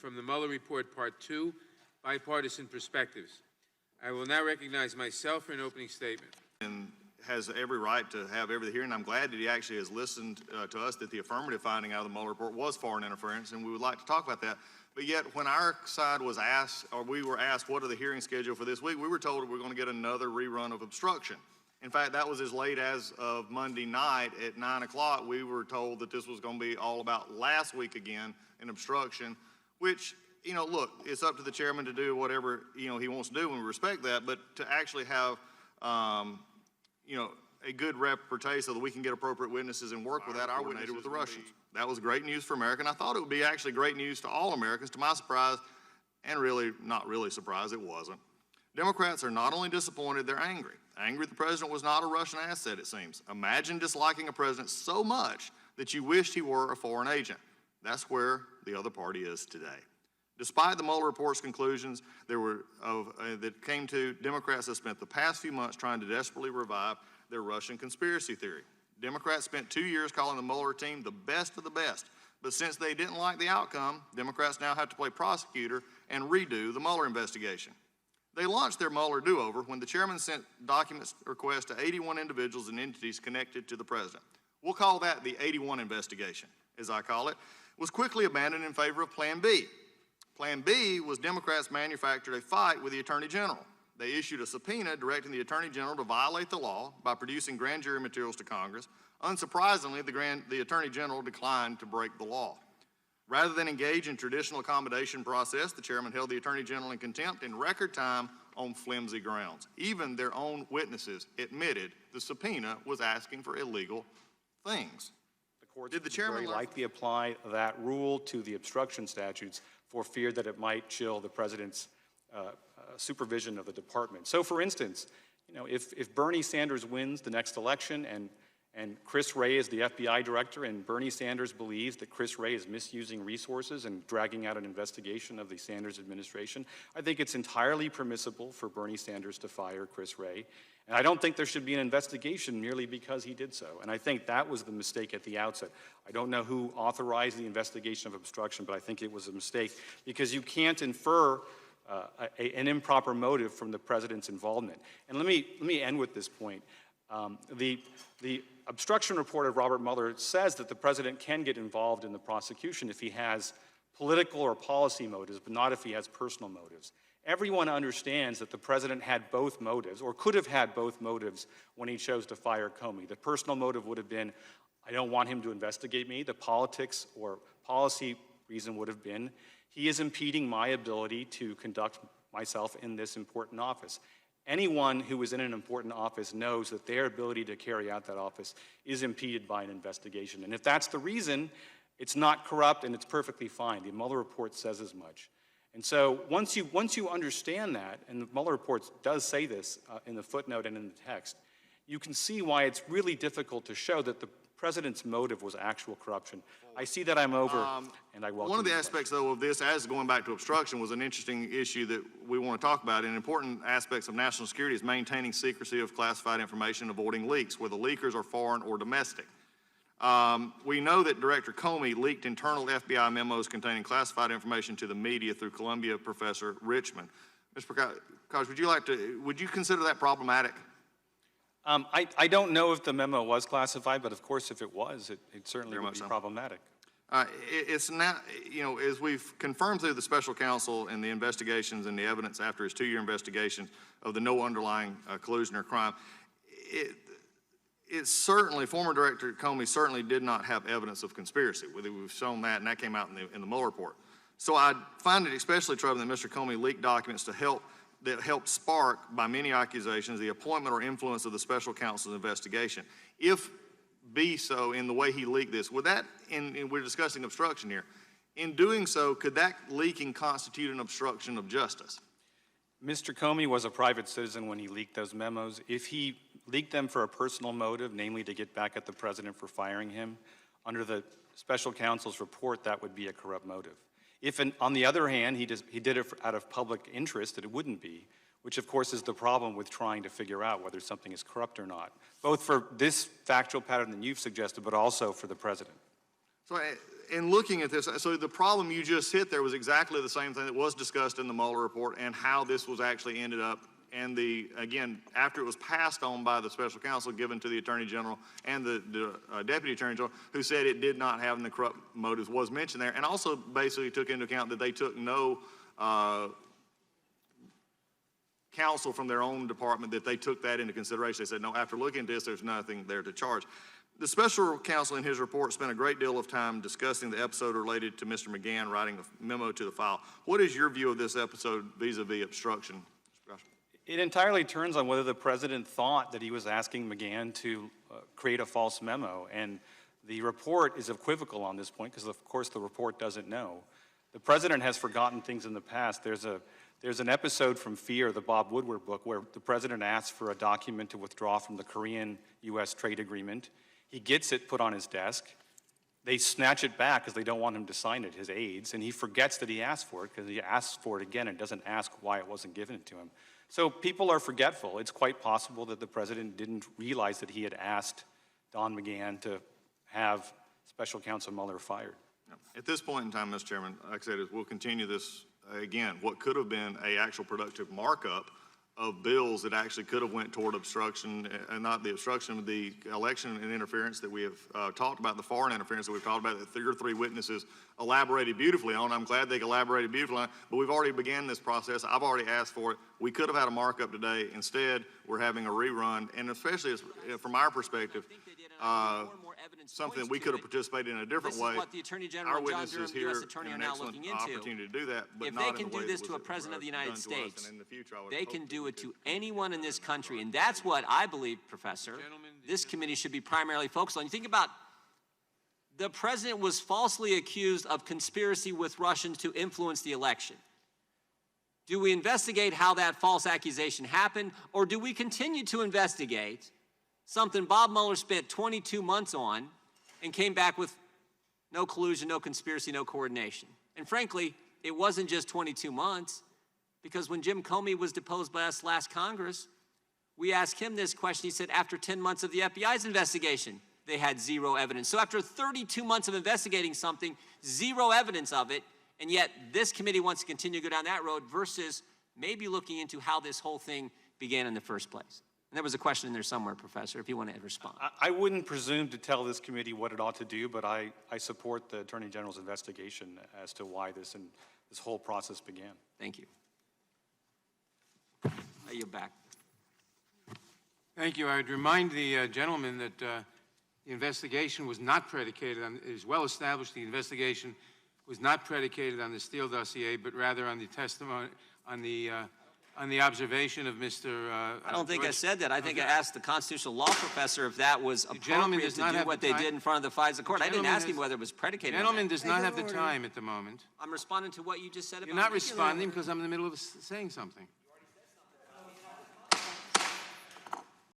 from the Mueller Report Part 2, Bipartisan Perspectives. I will now recognize myself for an opening statement. And has every right to have every hearing. I'm glad that he actually has listened to us, that the affirmative finding out of the Mueller report was foreign interference, and we would like to talk about that. But yet, when our side was asked, or we were asked, what are the hearings scheduled for this week, we were told that we're going to get another rerun of obstruction. In fact, that was as late as of Monday night at 9 o'clock. We were told that this was going to be all about last week again in obstruction, which, you know, look, it's up to the chairman to do whatever, you know, he wants to do, and we respect that, but to actually have you know, a good repertoire so that we can get appropriate witnesses and work with that. Our witnesses with the Russians. That was great news for America, and I thought it would be actually great news to all Americans. To my surprise, and really not really surprised, it wasn't. Democrats are not only disappointed, they're angry. Angry the president was not a Russian asset, it seems. Imagine disliking a president so much that you wished he were a foreign agent. That's where the other party is today. Despite the Mueller report's conclusions that came to, Democrats have spent the past few months trying to desperately revive their Russian conspiracy theory. Democrats spent 2 years calling the Mueller team the best of the best. But since they didn't like the outcome, Democrats now have to play prosecutor and redo the Mueller investigation. They launched their Mueller do-over when the chairman sent documents requests to 81 individuals and entities connected to the president. We'll call that the 81 investigation, as I call it. It was quickly abandoned in favor of Plan B. Plan B was Democrats manufactured a fight with the Attorney General. They issued a subpoena directing the Attorney General to violate the law by producing grand jury materials to Congress. Unsurprisingly, the Attorney General declined to break the law. Rather than engage in traditional accommodation process, the chairman held the Attorney General in contempt in record time on flimsy grounds. Even their own witnesses admitted the subpoena was asking for illegal things. The courts would very likely apply that rule to the obstruction statutes for fear that it might chill the president's supervision of the department. So, for instance, you know, if Bernie Sanders wins the next election and Chris Wray is the FBI director and Bernie Sanders believes that Chris Wray is misusing resources and dragging out an investigation of the Sanders administration, I think it's entirely permissible for Bernie Sanders to fire Chris Wray. And I don't think there should be an investigation merely because he did so. And I think that was the mistake at the outset. I don't know who authorized the investigation of obstruction, but I think it was a mistake because you can't infer an improper motive from the president's involvement. And let me end with this point. The obstruction report of Robert Mueller says that the president can get involved in the prosecution if he has political or policy motives, but not if he has personal motives. Everyone understands that the president had both motives, or could have had both motives when he chose to fire Comey. The personal motive would have been, I don't want him to investigate me. The politics or policy reason would have been, he is impeding my ability to conduct myself in this important office. Anyone who is in an important office knows that their ability to carry out that office is impeded by an investigation. And if that's the reason, it's not corrupt and it's perfectly fine. The Mueller report says as much. And so once you understand that, and the Mueller report does say this in the footnote and in the text, you can see why it's really difficult to show that the president's motive was actual corruption. I see that I'm over, and I welcome. One of the aspects, though, of this, as going back to obstruction, was an interesting issue that we want to talk about. And important aspects of national security is maintaining secrecy of classified information, avoiding leaks, whether leakers are foreign or domestic. We know that Director Comey leaked internal FBI memos containing classified information to the media through Columbia professor Richmond. Mr. Prakash, would you consider that problematic? I don't know if the memo was classified, but of course if it was, it certainly would be problematic. It's not, you know, as we've confirmed through the special counsel and the investigations and the evidence after his 2-year investigation of the no underlying collusion or crime, it's certainly, former Director Comey certainly did not have evidence of conspiracy. We've shown that, and that came out in the Mueller report. So I find it especially troubling that Mr. Comey leaked documents that helped spark, by many accusations, the appointment or influence of the special counsel's investigation. If be so in the way he leaked this, would that, and we're discussing obstruction here, in doing so, could that leaking constitute an obstruction of justice? Mr. Comey was a private citizen when he leaked those memos. If he leaked them for a personal motive, namely to get back at the president for firing him, under the special counsel's report, that would be a corrupt motive. If, on the other hand, he did it out of public interest, it wouldn't be, which of course is the problem with trying to figure out whether something is corrupt or not, both for this factual pattern that you've suggested, but also for the president. So in looking at this, so the problem you just hit there was exactly the same thing that was discussed in the Mueller report and how this was actually ended up. And again, after it was passed on by the special counsel given to the Attorney General and the Deputy Attorney General, who said it did not have the corrupt motives, was mentioned there, and also basically took into account that they took no counsel from their own department, that they took that into consideration. They said, no, after looking at this, there's nothing there to charge. The special counsel in his report spent a great deal of time discussing the episode related to Mr. McGahn writing a memo to the file. What is your view of this episode vis-a-vis obstruction? It entirely turns on whether the president thought that he was asking McGahn to create a false memo. And the report is equivocal on this point because, of course, the report doesn't know. The president has forgotten things in the past. There's an episode from Fear, the Bob Woodward book, where the president asks for a document to withdraw from the Korean-U.S. trade agreement. He gets it put on his desk. They snatch it back because they don't want him to sign it, his aides, and he forgets that he asked for it because he asks for it again and doesn't ask why it wasn't given to him. So people are forgetful. It's quite possible that the president didn't realize that he had asked Don McGahn to have Special Counsel Mueller fired. At this point in time, Mr. Chairman, like I said, we'll continue this again. What could have been an actual productive markup of bills that actually could have went toward obstruction, and not the obstruction of the election and interference that we have talked about, the foreign interference that we've talked about, that your three witnesses elaborated beautifully on. I'm glad they elaborated beautifully on, but we've already began this process. I've already asked for it. We could have had a markup today. Instead, we're having a rerun, and especially from our perspective, something that we could have participated in a different way. What the Attorney General, our witnesses here U.S. Attorney, are now looking into. Opportunity to do that, but if not they can in the way do this that to a was, president of the United done to us, States, and in the future, I would they hope can that do we it to could anyone in this country, and that's what I believe, Professor, this committee should be primarily focused on. You think about the president was falsely accused of conspiracy with Russians to influence the election. Do we investigate how that false accusation happened, or do we continue to investigate something Bob Mueller spent 22 months on and came back with no collusion, no conspiracy, no coordination? And frankly, it wasn't just 22 months, because when Jim Comey was deposed by us last Congress, we asked him this question. He said after 10 months of the FBI's investigation, they had zero evidence. So after 32 months of investigating something, zero evidence of it, and yet this committee wants to continue to go down that road versus maybe looking into how this whole thing began in the first place. And there was a question in there somewhere, Professor, if you want to respond. I wouldn't presume to tell this committee what it ought to do, but I support the Attorney General's investigation as to why this whole process began. Thank you. I yield back. Thank you. I would remind the gentleman that the investigation was not predicated on, it is well established the investigation was not predicated on the Steele dossier, but rather on the testimony, on the observation of Mr. I don't think I said that. I think I asked the constitutional law professor if that was appropriate to do what they did in front of the FISA court. I didn't ask him whether it was predicated on that. The gentleman does not have the time at the moment. I'm responding to what you just said about You're not responding because I'm in the middle of saying something.